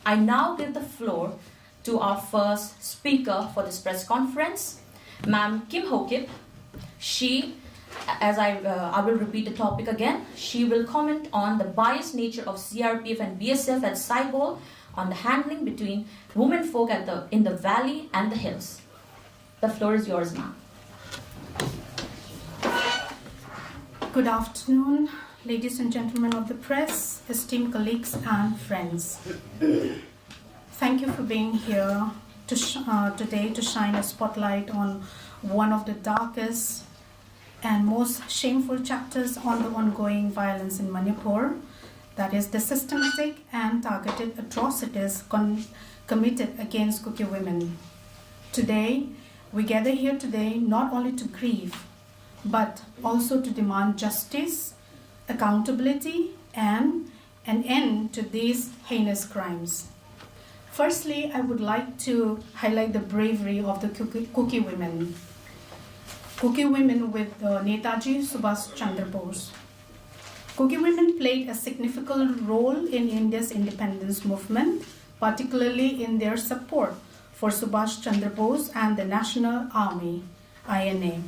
I now give the floor to our first speaker for this press conference, Ma'am 𝐂𝐐𝐬. She, as I will repeat the topic again, she will comment on the biased nature of CRPF and BSF at SAIBOL, on the handling between women folk in the valley and the hills. The floor is yours, ma'am. Good afternoon, ladies and gentlemen of the press, esteemed colleagues and friends. Thank you for being here today to shine a spotlight on one of the darkest and most shameful chapters on the ongoing violence in Manipur, that is the systematic and targeted atrocities committed against Kuki women. Today, we gather here today not only to grieve, but also to demand justice, accountability, and an end to these heinous crimes. Firstly, I would like to highlight the bravery of the Kuki women. Kuki women with Netaji Subhash Chandra Bose. Kuki women played a significant role in India's independence movement, particularly in their support for Subhash Chandra Bose and the National Army, INA.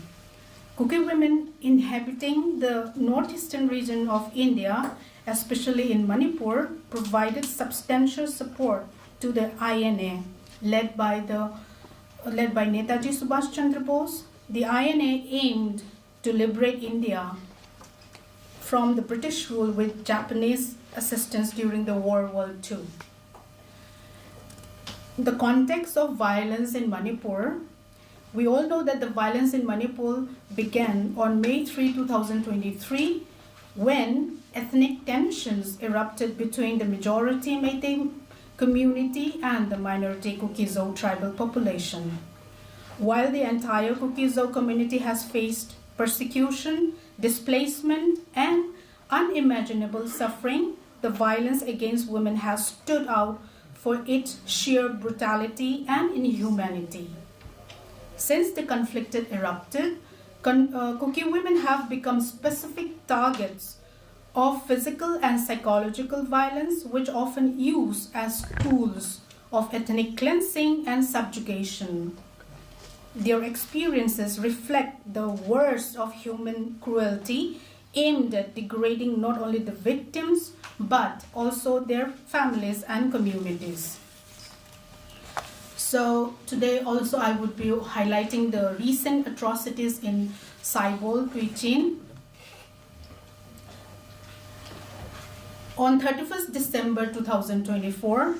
Kuki women inhabiting the northeastern region of India, especially in Manipur, provided substantial support to the INA, led by Netaji Subhash Chandra Bose. The INA aimed to liberate India from the British rule with Japanese assistance during the World War II. The context of violence in Manipur, we all know that the violence in Manipur began on May 3, 2023, when ethnic tensions erupted between the majority Meitei community and the minority 𝐂𝐑𝐏𝐅 tribal population. While the entire 𝐂𝐑𝐏𝐅 community has faced persecution, displacement, and unimaginable suffering, the violence against women has stood out for its sheer brutality and inhumanity. Since the conflict erupted, Kuki women have become specific targets of physical and psychological violence, which often used as tools of ethnic cleansing and subjugation. Their experiences reflect the worst of human cruelty aimed at degrading not only the victims, but also their families and communities. So today also I would be highlighting the recent atrocities in SAIBOL, Twichin. On 31st December 2024,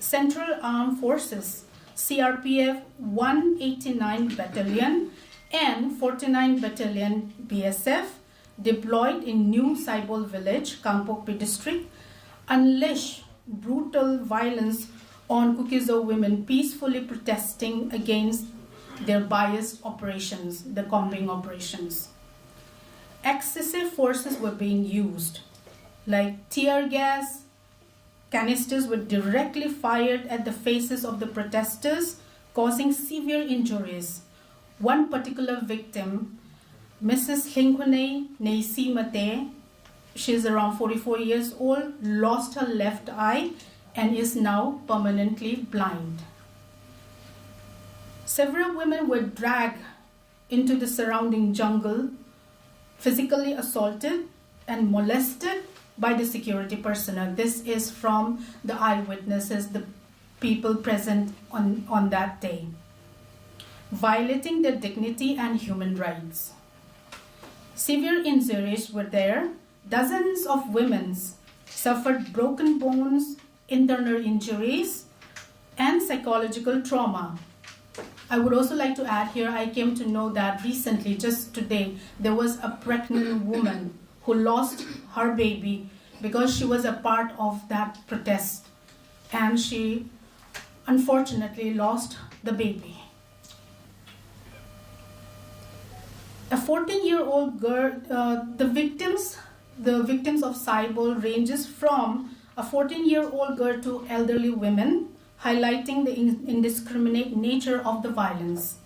Central Armed Forces CRPF 189 Battalion and 49 Battalion BSF deployed in New SAIBOL village, Kangpokpi district, unleashed brutal violence on 𝐂𝐑𝐏𝐅 women peacefully protesting against their biased operations, the combing operations. Excessive forces were being used, like tear gas. Canisters were directly fired at the faces of the protesters, causing severe injuries. One particular victim, Mrs. 𝐂𝐚𝐬, she is around 44 years old, lost her left eye and is now permanently blind. Several women were dragged into the surrounding jungle, physically assaulted and molested by the security personnel. This is from the eyewitnesses, the people present on that day, violating their dignity and human rights. Severe injuries were there. Dozens of women suffered broken bones, internal injuries, and psychological trauma. I would also like to add here, I came to know that recently, just today, there was a pregnant woman who lost her baby because she was a part of that protest, and she unfortunately lost the baby. A 14-year-old girl, the victims of SAIBOL ranges from a 14-year-old girl to elderly women, highlighting the indiscriminate nature of the violence.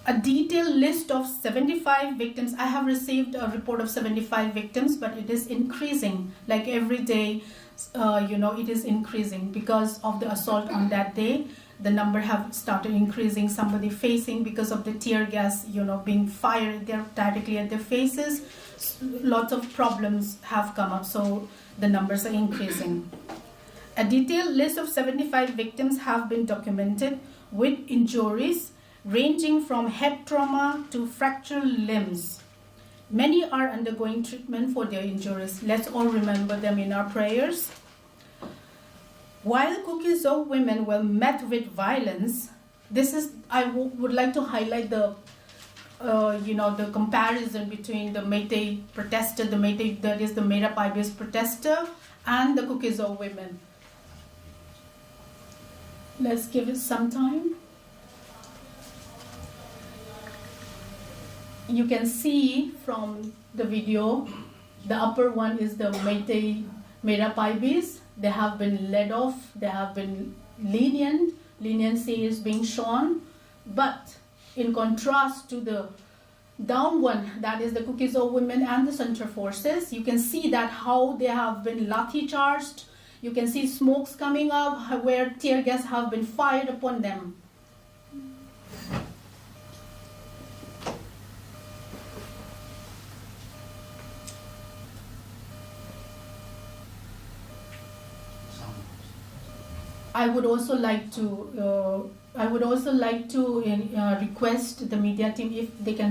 A detailed list of 75 victims. I have received a report of 75 victims, but it is increasing. Like every day, it is increasing because of the assault on that day. The number have started increasing. Somebody facing because of the tear gas, being fired there directly at their faces. Lots of problems have come up, so the numbers are increasing. A detailed list of 75 victims have been documented with injuries ranging from head trauma to fractured limbs. Many are undergoing treatment for their injuries. Let's all remember them in our prayers. While 𝐂𝐑𝐏𝐅 women were met with violence, I would like to highlight the comparison between the Meitei protester, that is the made-up IBS protester, and the 𝐂𝐑𝐏𝐅 women. Let's give it some time. You can see from the video, the upper one is the Meitei made-up IBs. They have been let off, they have been lenient, leniency is being shown, but in contrast to the down one, that is the 𝐂𝐑𝐏𝐅 women and the center forces, you can see that how they have been lathi charged. You can see smokes coming up where tear gas have been fired upon them. I would also like to request the media team if they can.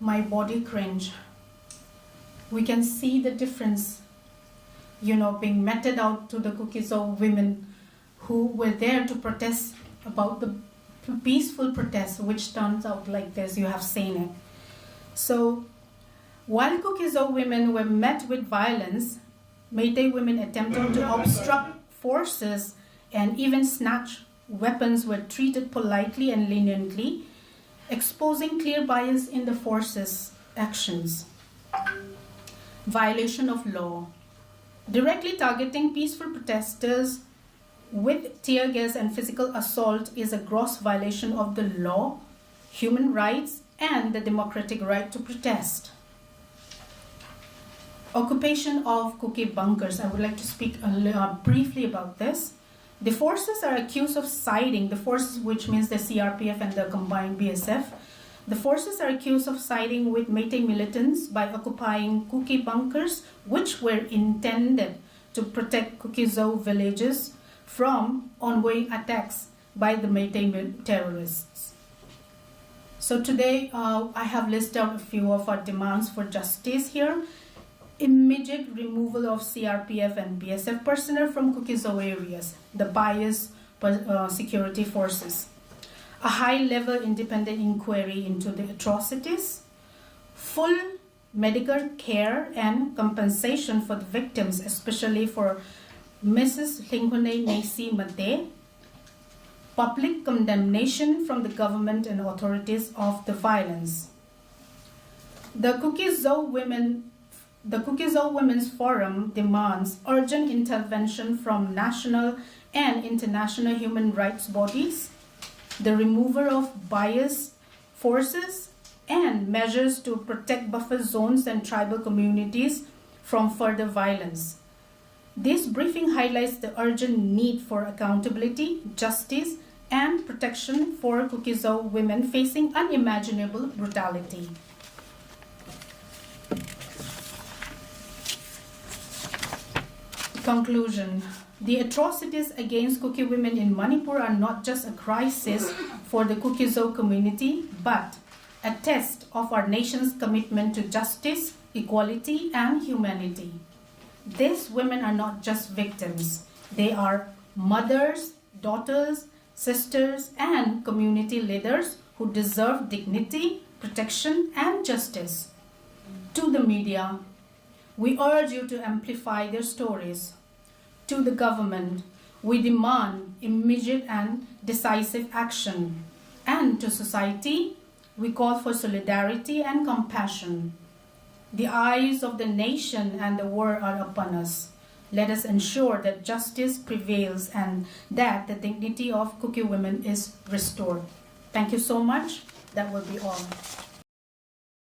My body cringe. We can see the difference, being meted out to the 𝐂𝐑𝐏𝐅 women who were there to protest about the peaceful protest, which turns out like this. You have seen it. So, while 𝐂𝐑𝐏𝐅 women were met with violence, Meitei women attempting to obstruct forces and even snatch weapons were treated politely and leniently, exposing clear bias in the forces' actions. Violation of law. Directly targeting peaceful protesters with tear gas and physical assault is a gross violation of the law, human rights, and the democratic right to protest. Occupation of cookie bunkers. I would like to speak briefly about this. The forces are accused of siding, the forces which means the CRPF and the combined BSF. The forces are accused of siding with Meitei militants by occupying cookie bunkers, which were intended to protect 𝐂𝐑𝐏𝐅 villages from ongoing attacks by the Meitei terrorists. So today I have listed out a few of our demands for justice here. Immediate removal of CRPF and BSF personnel from 𝐂𝐑𝐏𝐅 areas, the bias security forces. A high-level independent inquiry into the atrocities. Full medical care and compensation for the victims, especially for Mrs. 𝐂𝐚 Public condemnation from the government and authorities of the violence. The 𝐂𝐑𝐏𝐅 Women's Forum demands urgent intervention from national and international human rights bodies, the removal of bias forces, and measures to protect buffer zones and tribal communities from further violence. This briefing highlights the urgent need for accountability, justice, and protection for 𝐂𝐤𝐸 women facing unimaginable brutality. Conclusion. The atrocities against Kuki women in Manipur are not just a crisis for the 𝐂𝐤𝐸 community, but a test of our nation's commitment to justice, equality, and humanity. These women are not just victims. They are mothers, daughters, sisters, and community leaders who deserve dignity, protection, and justice. To the media, we urge you to amplify their stories. To the government, we demand immediate and decisive action. And to society, we call for solidarity and compassion. The eyes of the nation and the world are upon us. Let us ensure that justice prevails and that the dignity of 𝐂𝐤𝐸 women is restored. Thank you so much. That will be all.